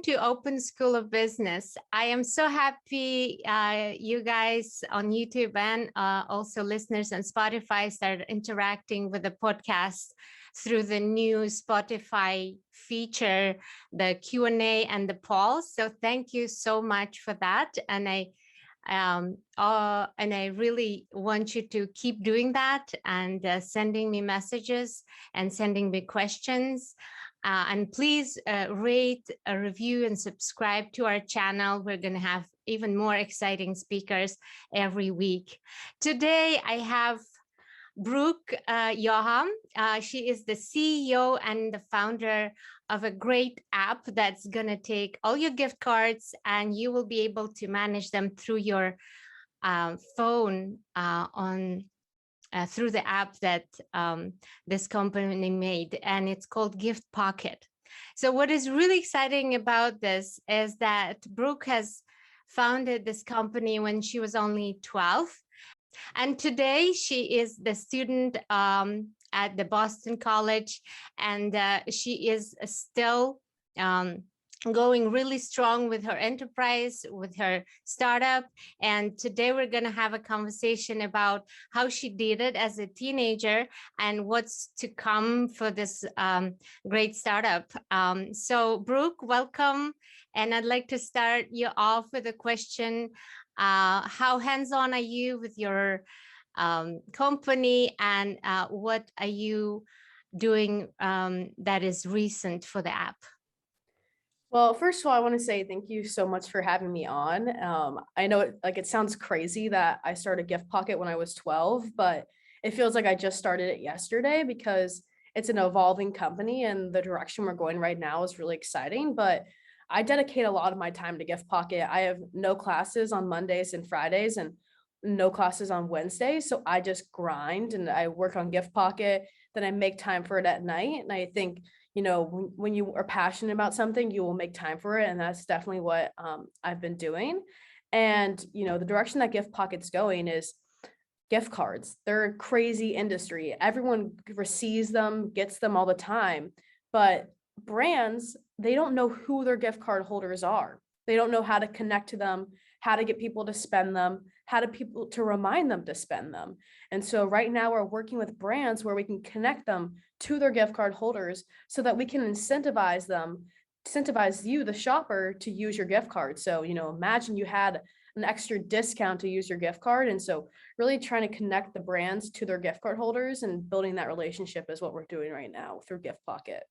to Open School of Business. I am so happy you guys on YouTube and also listeners on Spotify started interacting with the podcast through the new Spotify feature, the Q&A and the polls. So thank you so much for that. And I really want you to keep doing that and sending me messages and sending me questions. And please rate, review, and subscribe to our channel. We're going to have even more exciting speakers every week. Today, I have Brooke Yoham. She is the CEO and the founder of a great app that's going to take all your gift cards and you will be able to manage them through your phone through the app that this company made, and it's called Gift Pocket. So what is really exciting about this is that Brooke has founded this company when she was only 12. And today she is the student at the Boston College, and she is still going really strong with her enterprise, with her startup. And today we're going to have a conversation about how she did it as a teenager and what's to come for this great startup. So Brooke, welcome. And I'd like to start you off with a question. How hands-on are you with your company, and what are you doing that is recent for the app? Well, first of all, I want to say thank you so much for having me on. I know it sounds crazy that I started Gift Pocket when I was 12, but it feels like I just started it yesterday because it's an evolving company and the direction we're going right now is really exciting. But I dedicate a lot of my time to Gift Pocket. I have no classes on Mondays and Fridays and no classes on Wednesdays. So I just grind and I work on Gift Pocket, then I make time for it at night. And I think, when you are passionate about something, you will make time for it. And that's definitely what I've been doing. And, the direction that Gift Pocket's going is gift cards. They're a crazy industry. Everyone receives them, gets them all the time. But brands, they don't know who their gift card holders are. They don't know how to connect to them, how to get people to spend them, how to people to remind them to spend them. And so right now we're working with brands where we can connect them to their gift card holders so that we can incentivize you, the shopper, to use your gift card. So, imagine you had an extra discount to use your gift card. And so really trying to connect the brands to their gift card holders and building that relationship is what we're doing right now through Gift Pocket.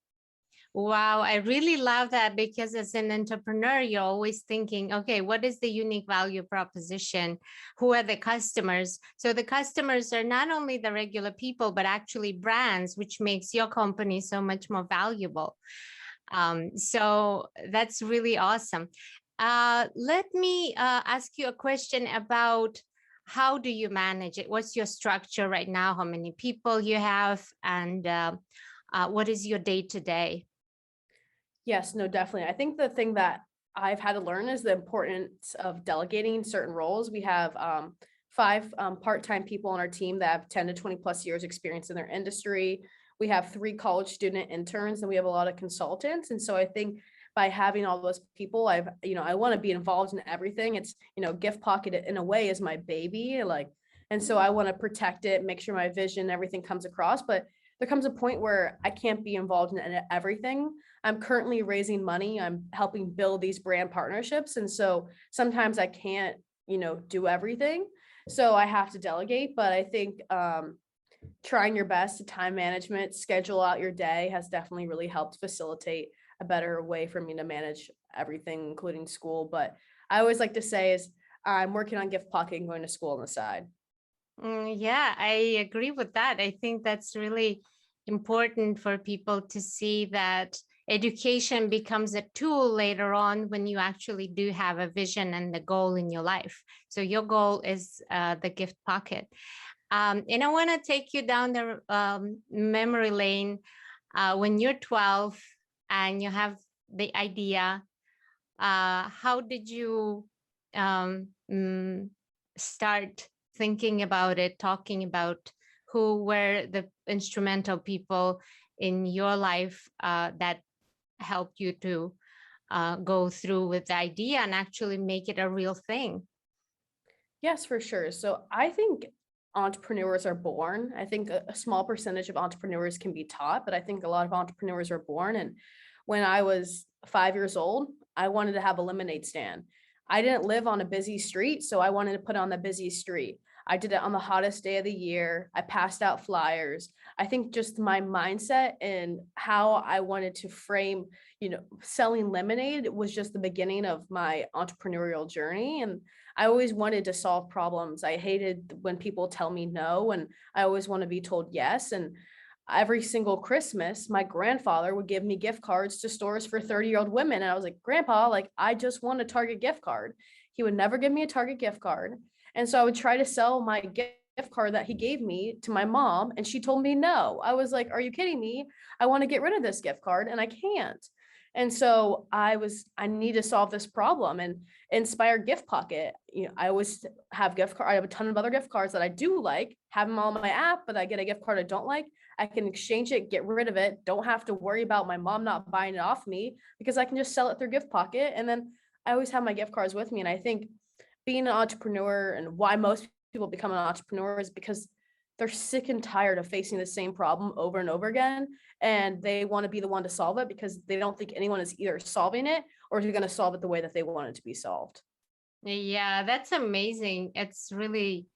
Wow, I really love that, because as an entrepreneur, you're always thinking, okay, what is the unique value proposition? Who are the customers? So the customers are not only the regular people, but actually brands, which makes your company so much more valuable. So that's really awesome. Let me ask you a question about how do you manage it? What's your structure right now? How many people you have? And what is your day-to-day? Yes, no, definitely. I think the thing that I've had to learn is the importance of delegating certain roles. We have 5 part-time people on our team that have 10 to 20 plus years experience in their industry. We have 3 college student interns and we have a lot of consultants. And so I think by having all those people, I want to be involved in everything. It's, Gift Pocket in a way is my baby. And so I want to protect it, make sure my vision, everything comes across. But there comes a point where I can't be involved in everything. I'm currently raising money. I'm helping build these brand partnerships. And so sometimes I can't, do everything. So I have to delegate. But I think trying your best to time management, schedule out your day has definitely really helped facilitate a better way for me to manage everything, including school. But I always like to say is I'm working on Gift Pocket and going to school on the side. Yeah, I agree with that. I think that's really important for people to see that education becomes a tool later on when you actually do have a vision and a goal in your life. So your goal is the Gift Pocket. And I want to take you down the memory lane when you're 12 and you have the idea. How did you start thinking about it, talking about who were the instrumental people in your life that helped you to go through with the idea and actually make it a real thing. Yes, for sure. So I think entrepreneurs are born. I think a small percentage of entrepreneurs can be taught, but I think a lot of entrepreneurs are born. And when I was 5 years old, I wanted to have a lemonade stand. I didn't live on a busy street, so I wanted to put on the busy street. I did it on the hottest day of the year. I passed out flyers. I think just my mindset and how I wanted to frame, selling lemonade was just the beginning of my entrepreneurial journey. And I always wanted to solve problems. I hated when people tell me no, and I always want to be told yes. And every single Christmas, my grandfather would give me gift cards to stores for 30-year-old women. And I was like, Grandpa, like, I just want a Target gift card. He would never give me a Target gift card. And so I would try to sell my gift card that he gave me to my mom. And she told me no. I was like, are you kidding me? I want to get rid of this gift card and I can't. And so I need to solve this problem. And Inspire Gift Pocket, I always have gift card. I have a ton of other gift cards that I do like, have them all on my app, but I get a gift card I don't like. I can exchange it, get rid of it. Don't have to worry about my mom not buying it off me because I can just sell it through Gift Pocket. And then I always have my gift cards with me. And I think being an entrepreneur and why most people become an entrepreneur is because they're sick and tired of facing the same problem over and over again. And they want to be the one to solve it because they don't think anyone is either solving it or is going to solve it the way that they want it to be solved. Yeah, that's amazing. It's really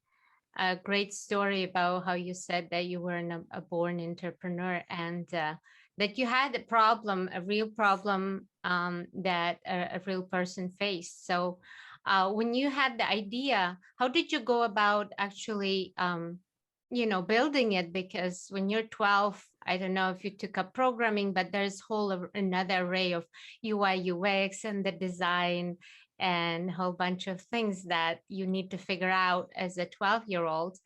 a great story about how you said that you were a born entrepreneur, and that you had a problem, a real problem, that a real person faced. So when you had the idea, how did you go about actually building it? Because when you're 12, I don't know if you took up programming, but there's another array of UI UX and the design and a whole bunch of things that you need to figure out as a 12-year-old.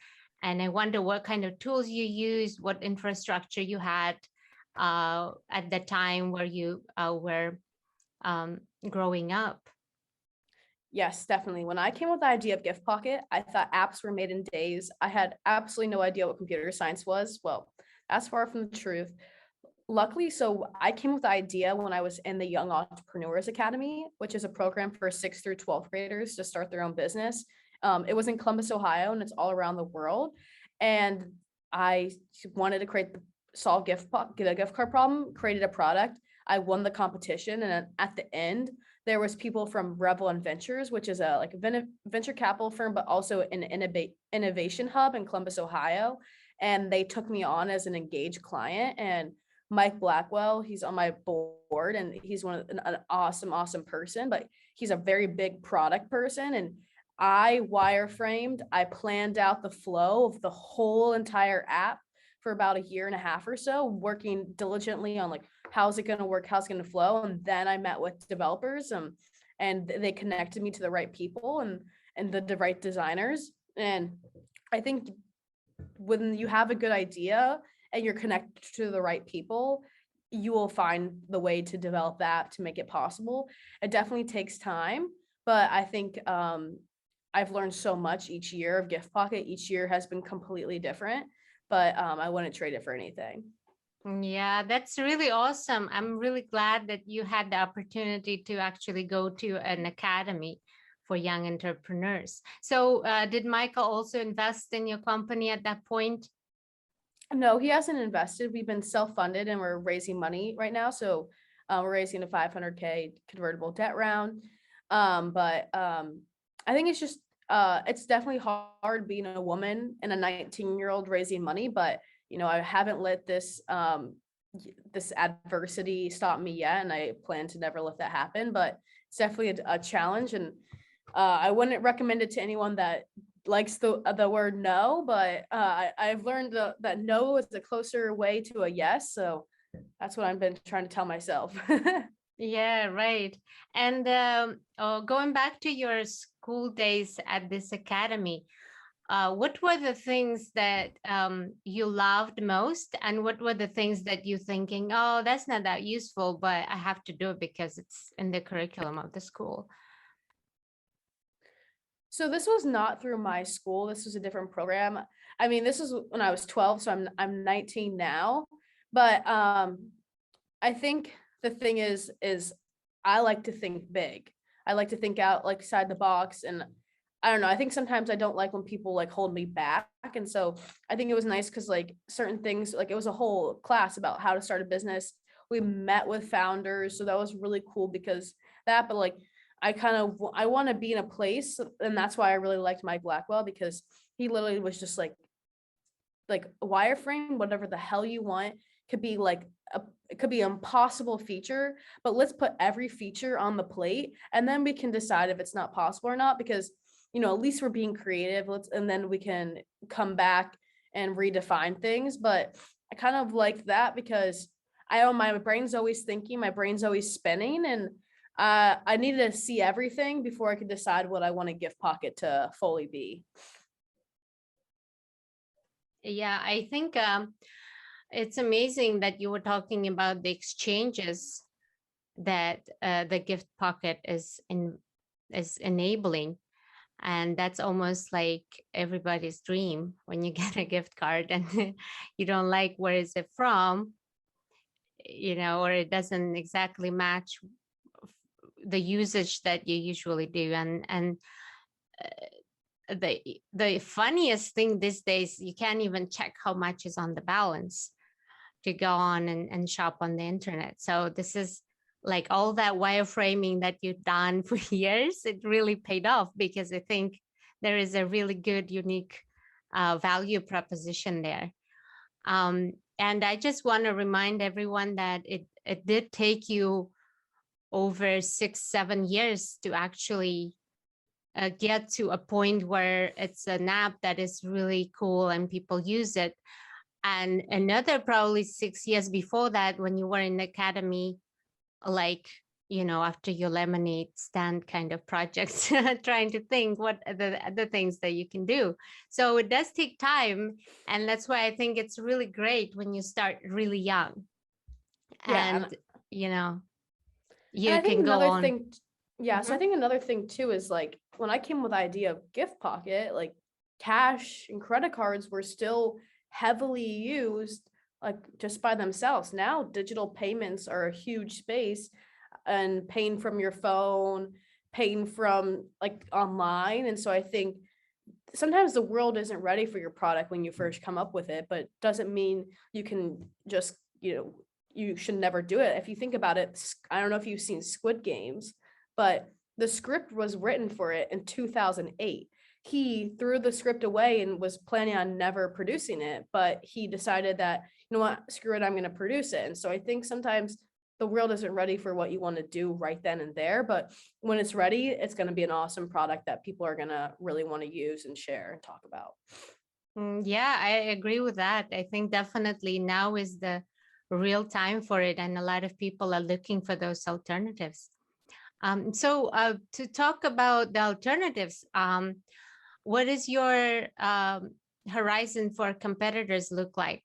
And I wonder what kind of tools you used, what infrastructure you had at the time where you were growing up. Yes, definitely. When I came up with the idea of Gift Pocket, I thought apps were made in days. I had absolutely no idea what computer science was. Well, that's far from the truth. Luckily, so I came up with the idea when I was in the Young Entrepreneurs Academy, which is a program for 6th through 12th graders to start their own business. It was in Columbus, Ohio, and it's all around the world. And I wanted to solve get a gift card problem, created a product. I won the competition, and at the end, there was people from Rebel and Ventures, which is a venture capital firm, but also an innovation hub in Columbus, Ohio. And they took me on as an engaged client. And Mike Blackwell, he's on my board, and he's an awesome person, but he's a very big product person. And I wireframed, I planned out the flow of the whole entire app for about a year and a half or so, working diligently on like, how's it going to work? How's it going to flow? And then I met with developers, and they connected me to the right people and the right designers. And I think when you have a good idea and you're connected to the right people, you will find the way to develop that to make it possible. It definitely takes time, but I think I've learned so much each year of Gift Pocket. Each year has been completely different, but I wouldn't trade it for anything. Yeah, that's really awesome. I'm really glad that you had the opportunity to actually go to an academy for young entrepreneurs. So did Michael also invest in your company at that point? No, he hasn't invested. We've been self-funded and we're raising money right now. So we're raising a 500K convertible debt round. But I think it's definitely hard being a woman and a 19-year-old raising money, but I haven't let this adversity stop me yet, and I plan to never let that happen. But it's definitely a challenge, and I wouldn't recommend it to anyone that likes the word no. But I've learned that no is a closer way to a yes. So that's what I've been trying to tell myself. Yeah, right. And going back to your school days at this academy, what were the things that you loved most, and what were the things that you thinking, oh, that's not that useful, but I have to do it because it's in the curriculum of the school? So this was not through my school. This was a different program. I mean, this was when I was 12, so I'm 19 now. But I think the thing is I like to think big. I like to think out like side the box. And I don't know. I think sometimes I don't like when people like hold me back. And so I think it was nice because like certain things, like it was a whole class about how to start a business. We met with founders. So that was really cool because that, but like I want to be in a place, and that's why I really liked Mike Blackwell, because he literally was just like a wireframe, whatever the hell you want, could be like it could be an impossible feature, but let's put every feature on the plate and then we can decide if it's not possible or not, because at least we're being creative. And then we can come back and redefine things. But I kind of like that because I know my brain's always thinking, my brain's always spinning, and I needed to see everything before I could decide what I want a gift pocket to fully be. Yeah, I think it's amazing that you were talking about the exchanges that the gift pocket is enabling, and that's almost like everybody's dream when you get a gift card and you don't like where is it from, or it doesn't exactly match the usage that you usually do. And the funniest thing these days, you can't even check how much is on the balance to go on and shop on the internet. So this is like all that wireframing that you've done for years, it really paid off, because I think there is a really good, unique value proposition there. And I just want to remind everyone that it did take you over 6-7 years to actually get to a point where it's an app that is really cool and people use it. And another probably 6 years before that, when you were in the academy, like, after your lemonade stand kind of projects, trying to think what are the other things that you can do. So it does take time. And that's why I think it's really great when you start really young. Yeah. And, you know, And you I think can go another on. thing, yeah, so I Mhm. think another thing too is like when I came with the idea of gift pocket, like cash and credit cards were still heavily used like just by themselves. Now digital payments are a huge space, and paying from your phone, paying from like online. And so I think sometimes the world isn't ready for your product when you first come up with it, but doesn't mean you can just, you should never do it. If you think about it, I don't know if you've seen Squid Games, but the script was written for it in 2008. He threw the script away and was planning on never producing it, but he decided that, you know what, screw it, I'm going to produce it. And so I think sometimes the world isn't ready for what you want to do right then and there, but when it's ready, it's going to be an awesome product that people are going to really want to use and share and talk about. Yeah, I agree with that. I think definitely now is the real time for it. And a lot of people are looking for those alternatives. So to talk about the alternatives, what is your horizon for competitors look like?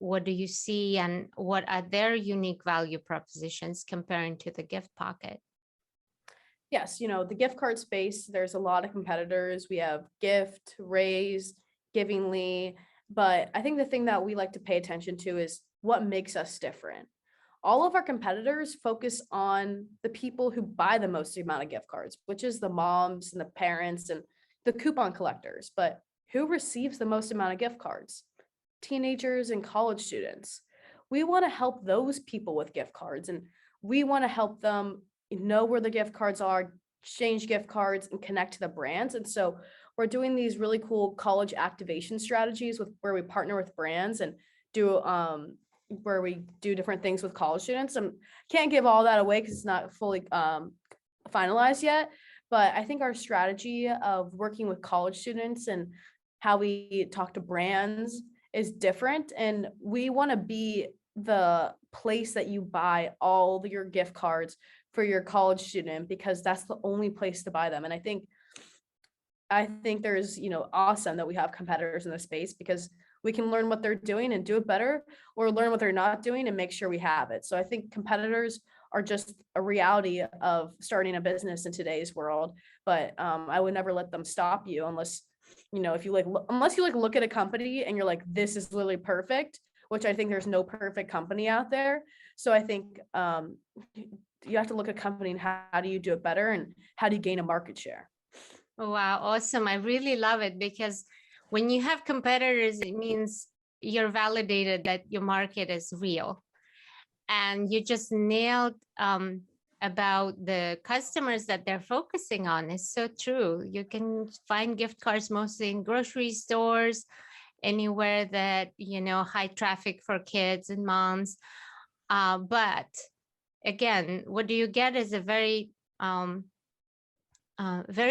What do you see, and what are their unique value propositions comparing to the gift pocket? Yes, the gift card space, there's a lot of competitors. We have Gift, Raise, Givingly, but I think the thing that we like to pay attention to is what makes us different. All of our competitors focus on the people who buy the most amount of gift cards, which is the moms and the parents and the coupon collectors. But who receives the most amount of gift cards? Teenagers and college students. We want to help those people with gift cards, and we want to help them know where the gift cards are, exchange gift cards, and connect to the brands. And so we're doing these really cool college activation strategies with where we partner with brands and do where we do different things with college students. And can't give all that away because it's not fully finalized yet. But I think our strategy of working with college students and how we talk to brands is different. And we want to be the place that you buy all your gift cards for your college student, because that's the only place to buy them. And I think there's, awesome that we have competitors in the space, because we can learn what they're doing and do it better, or learn what they're not doing and make sure we have it. So I think competitors are just a reality of starting a business in today's world. But I would never let them stop you unless, if you unless you look at a company and you're like, this is literally perfect. which I think there's no perfect company out there. So I think you have to look at a company and how do you do it better and how do you gain a market share. Oh, wow, awesome. I really love it because when you have competitors, it means you're validated that your market is real. And you just nailed about the customers that they're focusing on. It's so true. You can find gift cards mostly in grocery stores, anywhere that, high traffic for kids and moms. But again, what do you get is a very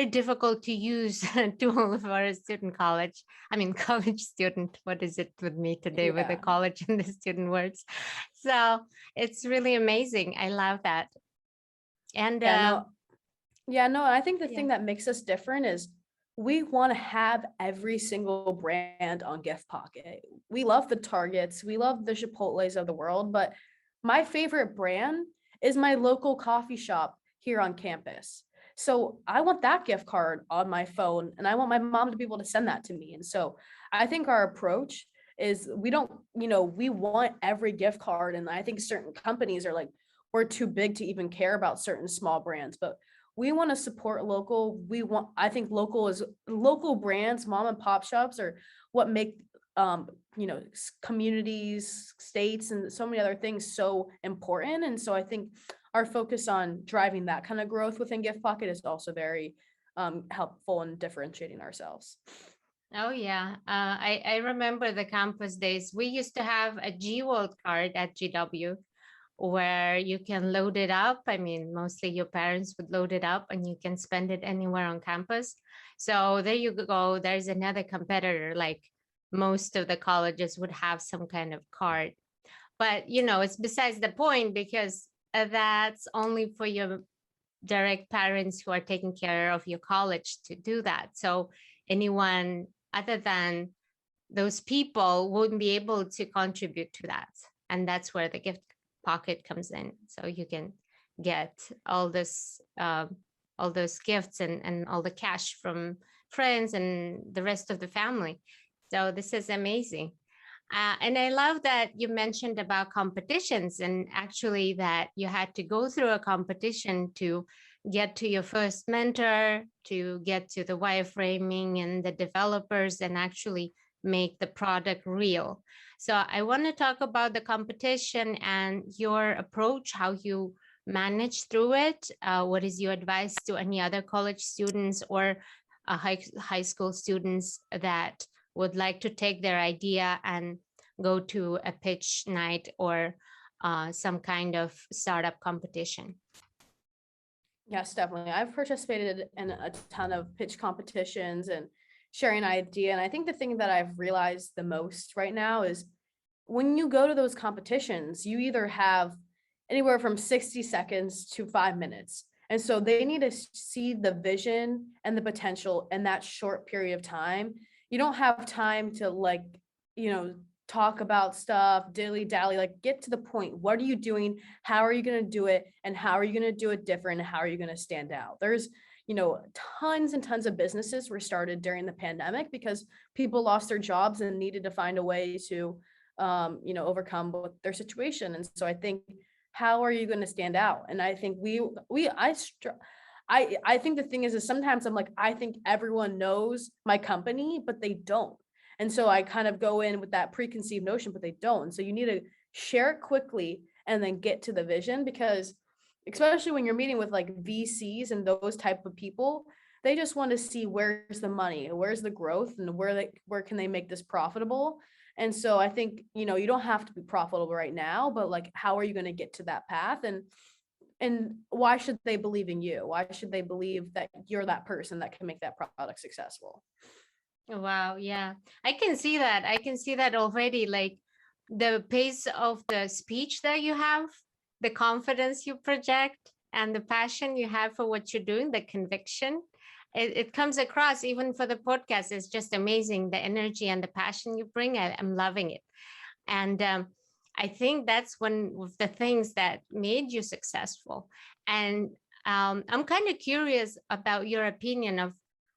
difficult to use tool for a student college. I mean, college student. What is it with me today with the Yeah. college and the student words? So it's really amazing. I love that. And Yeah, no, yeah, no, I think the yeah, thing that makes us different is we want to have every single brand on Gift Pocket. We love the Targets, we love the Chipotles of the world, but my favorite brand is my local coffee shop here on campus. So I want that gift card on my phone and I want my mom to be able to send that to me. And so I think our approach is we don't, we want every gift card. And I think certain companies are like, we're too big to even care about certain small brands, but we want to support local. I think local brands, mom and pop shops are what make, communities, states, and so many other things so important. And so I think our focus on driving that kind of growth within Gift Pocket is also very helpful in differentiating ourselves. oh yeah. I remember the campus days. We used to have a G World card at GW where you can load it up. I mean, mostly your parents would load it up and you can spend it anywhere on campus. So there you go. There's another competitor. Like most of the colleges would have some kind of card. But, it's besides the point because that's only for your direct parents who are taking care of your college to do that. So anyone other than those people wouldn't be able to contribute to that. And that's where the gift pocket comes in. So you can get all those gifts and all the cash from friends and the rest of the family. So this is amazing. And I love that you mentioned about competitions and actually that you had to go through a competition to get to your first mentor, to get to the wireframing and the developers and actually make the product real. So I want to talk about the competition and your approach, how you manage through it. What is your advice to any other college students or high school students that would like to take their idea and go to a pitch night or some kind of startup competition? Yes, definitely. I've participated in a ton of pitch competitions and sharing an idea. And I think the thing that I've realized the most right now is when you go to those competitions, you either have anywhere from 60 seconds to 5 minutes. And so they need to see the vision and the potential in that short period of time. You don't have time to talk about stuff, dilly dally, like get to the point. What are you doing? How are you going to do it? And how are you going to do it different? And how are you going to stand out? There's, tons and tons of businesses were started during the pandemic because people lost their jobs and needed to find a way to, overcome their situation. And so I think, how are you going to stand out? And I think I think the thing is sometimes I'm like, I think everyone knows my company, but they don't. And so I kind of go in with that preconceived notion, but they don't. And so you need to share it quickly and then get to the vision, because especially when you're meeting with like VCs and those type of people, they just want to see where's the money, where's the growth, and where can they make this profitable. And so I think, you don't have to be profitable right now, but like, how are you going to get to that path? And why should they believe in you? Why should they believe that you're that person that can make that product successful? Wow, yeah. I can see that. I can see that already. Like the pace of the speech that you have, the confidence you project, and the passion you have for what you're doing, the conviction. It comes across even for the podcast. It's just amazing. The energy and the passion you bring. I'm loving it. And I think that's one of the things that made you successful. And I'm kind of curious about your opinion of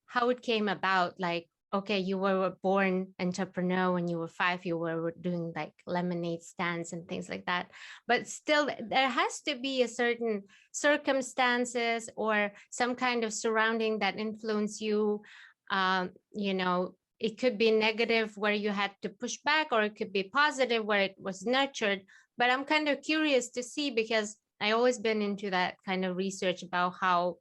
how it came about. Like, okay, you were born entrepreneur when you were 5, you were doing like lemonade stands and things like that. But still, there has to be a certain circumstances or some kind of surrounding that influence you. You know, it could be negative where you had to push back, or it could be positive where it was nurtured. But I'm kind of curious to see, because I always been into that kind of research about how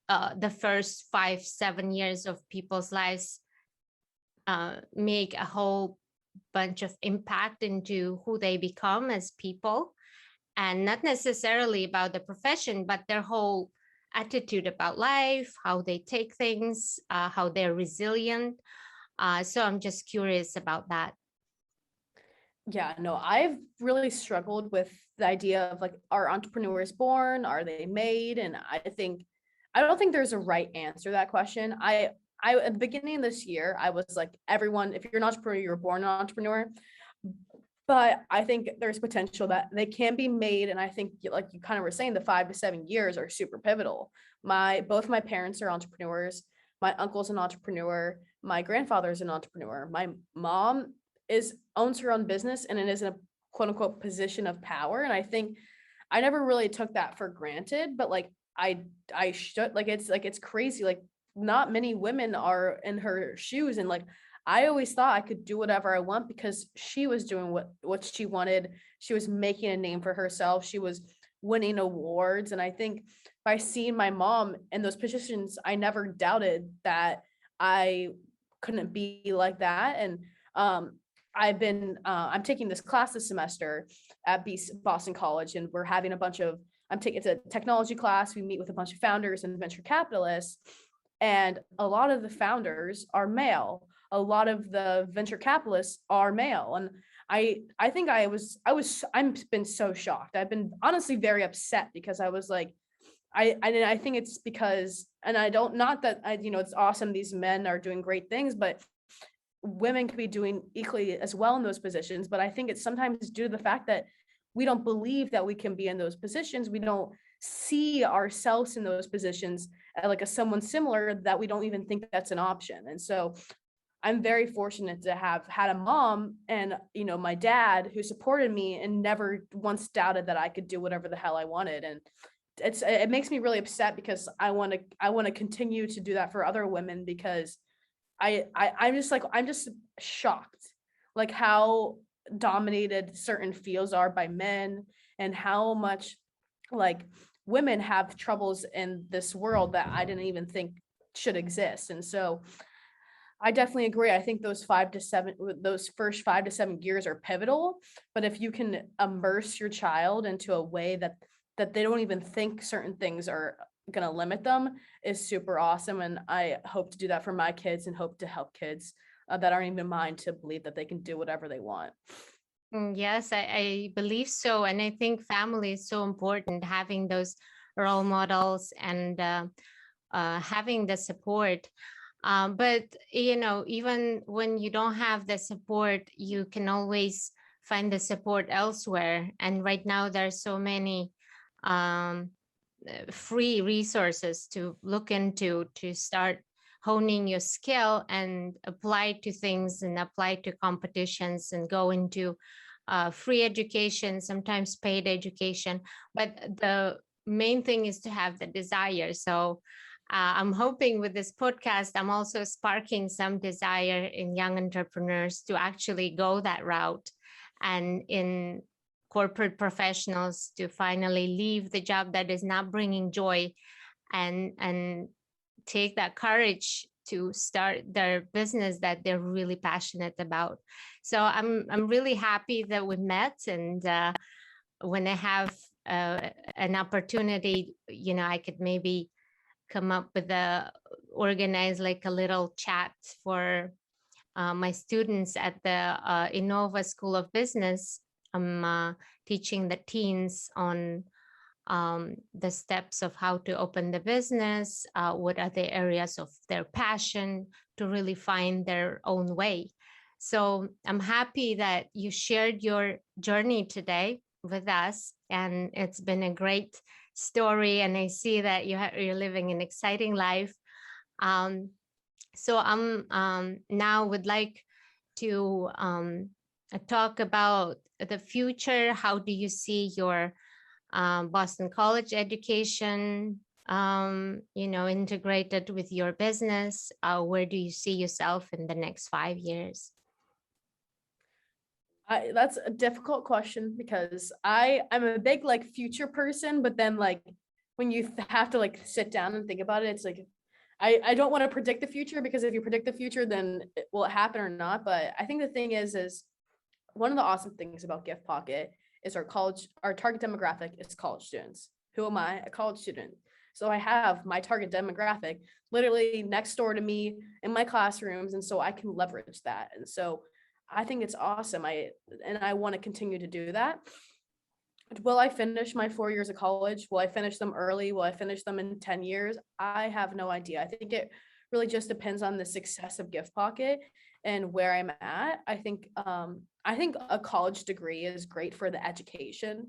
the first 5-7 years of people's lives make a whole bunch of impact into who they become as people, and not necessarily about the profession, but their whole attitude about life, how they take things, how they're resilient. So I'm just curious about that. Yeah, no, I've really struggled with the idea of like, are entrepreneurs born? Are they made? And I don't think there's a right answer to that question. I at the beginning of this year, I was like, everyone, if you're an entrepreneur, you're born an entrepreneur. But I think there's potential that they can be made. And I think, like you kind of were saying, the 5 to 7 years are super pivotal. Both my parents are entrepreneurs. My uncle's an entrepreneur. My grandfather's an entrepreneur. My mom owns her own business, and it is in a quote unquote position of power. And I think I never really took that for granted, but like I should, like it's crazy. Like not many women are in her shoes, and like I always thought I could do whatever I want because she was doing what she wanted. She was making a name for herself. She was winning awards. And I think by seeing my mom in those positions, I never doubted that I couldn't be like that. And I'm taking this class this semester at Boston College, and we're having a bunch of it's a technology class. We meet with a bunch of founders and venture capitalists, and a lot of the founders are male. A lot of the venture capitalists are male, and I think I'm been so shocked. I've been honestly very upset because I was like, I think it's because, and I don't, not that it's awesome these men are doing great things, but women could be doing equally as well in those positions. But I think it's sometimes due to the fact that we don't believe that we can be in those positions. We don't see ourselves in those positions like a someone similar, that we don't even think that's an option. And so I'm very fortunate to have had a mom and my dad who supported me and never once doubted that I could do whatever the hell I wanted. And it makes me really upset because I want to continue to do that for other women, because I'm just shocked like how dominated certain fields are by men, and how much like women have troubles in this world that I didn't even think should exist. And so I definitely agree. I think those first 5 to 7 years are pivotal. But if you can immerse your child into a way that they don't even think certain things are going to limit them, is super awesome. And I hope to do that for my kids, and hope to help kids that aren't even mine to believe that they can do whatever they want. Yes, I believe so. And I think family is so important, having those role models and having the support. But, even when you don't have the support, you can always find the support elsewhere. And right now, there's so many um, free resources to look into to start honing your skill and apply to things and apply to competitions and go into free education, sometimes paid education. But the main thing is to have the desire. So I'm hoping with this podcast, I'm also sparking some desire in young entrepreneurs to actually go that route, and in corporate professionals to finally leave the job that is not bringing joy, and take that courage to start their business that they're really passionate about. So I'm really happy that we met, and when I have an opportunity, I could maybe come up with organize like a little chat for my students at the Innova School of Business. I'm teaching the teens on the steps of how to open the business, what are the areas of their passion to really find their own way. So I'm happy that you shared your journey today with us, and it's been a great story. And I see that you're living an exciting life. Um, So I'm now would like to talk about the future. How do you see your Boston College education, integrated with your business? Where do you see yourself in the next 5 years? That's a difficult question because I'm a big like future person, but then like when you have to like sit down and think about it, it's like I don't want to predict the future, because if you predict the future, then will it happen or not? But I think the thing is one of the awesome things about Gift Pocket is our target demographic is college students. Who am I? A college student. So I have my target demographic literally next door to me in my classrooms, and so I can leverage that. And so I think it's awesome. I want to continue to do that. Will I finish my 4 years of college? Will I finish them early? Will I finish them in 10 years? I have no idea. I think it really just depends on the success of Gift Pocket and where I'm at. I think a college degree is great for the education,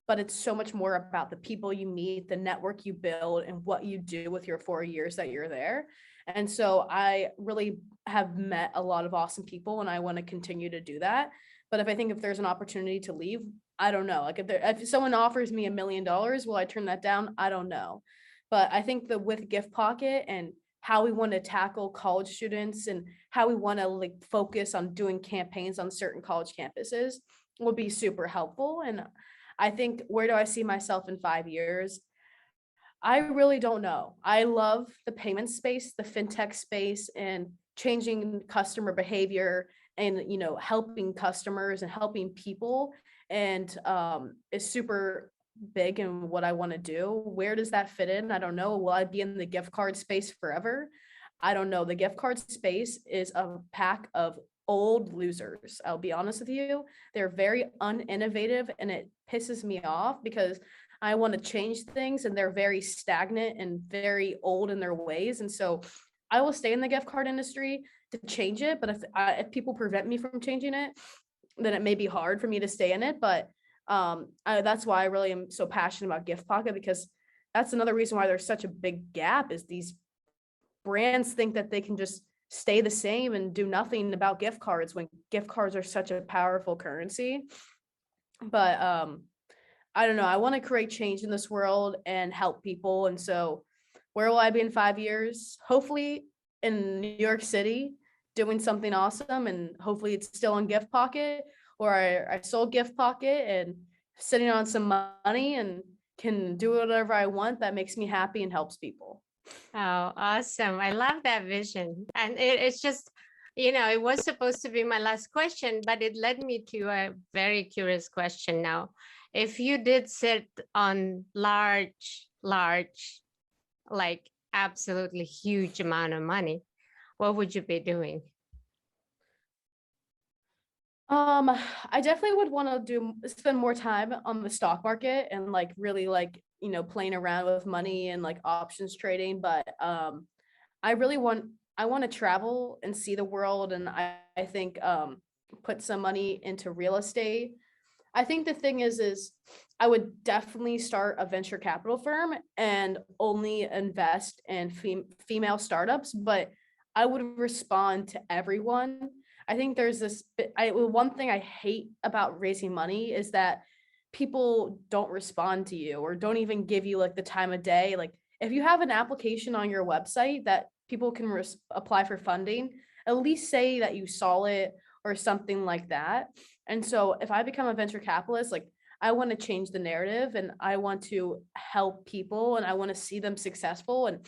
but it's so much more about the people you meet, the network you build, and what you do with your 4 years that you're there. And so I really have met a lot of awesome people, and I want to continue to do that. But if there's an opportunity to leave, I don't know. Like if someone offers me $1 million, will I turn that down? I don't know. But I think that with Gift Pocket and how we want to tackle college students and how we want to like focus on doing campaigns on certain college campuses will be super helpful. And I think, where do I see myself in 5 years? I really don't know. I love the payment space, the fintech space, and changing customer behavior, and helping customers and helping people, and is super big in what I want to do. Where does that fit in? I don't know. Will I be in the gift card space forever? I don't know. The gift card space is a pack of old losers. I'll be honest with you. They're very uninnovative, and it pisses me off because I want to change things and they're very stagnant and very old in their ways. And so I will stay in the gift card industry to change it. But if people prevent me from changing it, then it may be hard for me to stay in it. But that's why I really am so passionate about Gift Pocket, because that's another reason why there's such a big gap, is these brands think that they can just stay the same and do nothing about gift cards, when gift cards are such a powerful currency. But I don't know. I want to create change in this world and help people. And so, where will I be in 5 years? Hopefully in New York City, doing something awesome. And hopefully it's still on Gift Pocket, or I sold Gift Pocket and sitting on some money and can do whatever I want that makes me happy and helps people. Oh, awesome. I love that vision. And it's just, it was supposed to be my last question, but it led me to a very curious question now. If you did sit on large, like absolutely huge amount of money, what would you be doing? I definitely would want to spend more time on the stock market and like really like, playing around with money and like options trading. But I really I want to travel and see the world. And I think put some money into real estate. I think the thing is I would definitely start a venture capital firm and only invest in female startups, but I would respond to everyone. I think there's one thing I hate about raising money is that people don't respond to you or don't even give you like the time of day. Like if you have an application on your website that people can apply for funding, at least say that you saw it or something like that. And so if I become a venture capitalist, like I want to change the narrative and I want to help people and I want to see them successful. And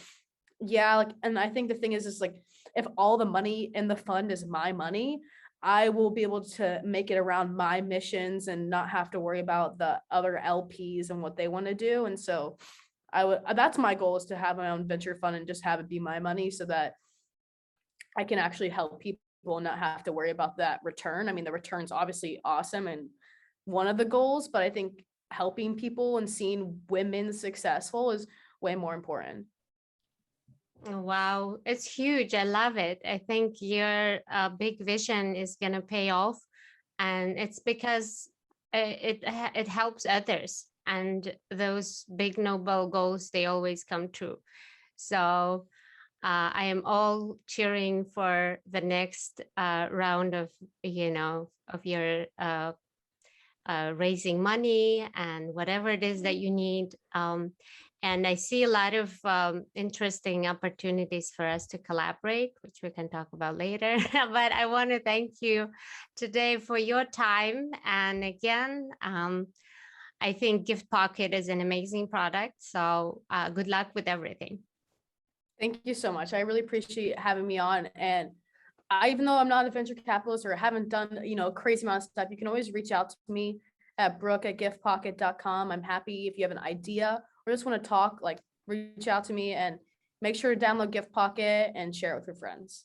yeah, like, and I think the thing is like, if all the money in the fund is my money, I will be able to make it around my missions and not have to worry about the other LPs and what they want to do. And so that's my goal, is to have my own venture fund and just have it be my money so that I can actually help people and not have to worry about that return. I mean, the return's obviously awesome and one of the goals, but I think helping people and seeing women successful is way more important. Wow, it's huge. I love it. I think your big vision is going to pay off. And it's because it helps others. And those big noble goals, they always come true. So I am all cheering for the next round of, of your raising money and whatever it is that you need. And I see a lot of interesting opportunities for us to collaborate, which we can talk about later. But I want to thank you today for your time. And again, I think Gift Pocket is an amazing product. So good luck with everything. Thank you so much. I really appreciate having me on. And even though I'm not a venture capitalist or haven't done, a crazy amount of stuff, you can always reach out to me at brooke@giftpocket.com. I'm happy if you have an idea or just want to talk, like reach out to me, and make sure to download Gift Pocket and share it with your friends.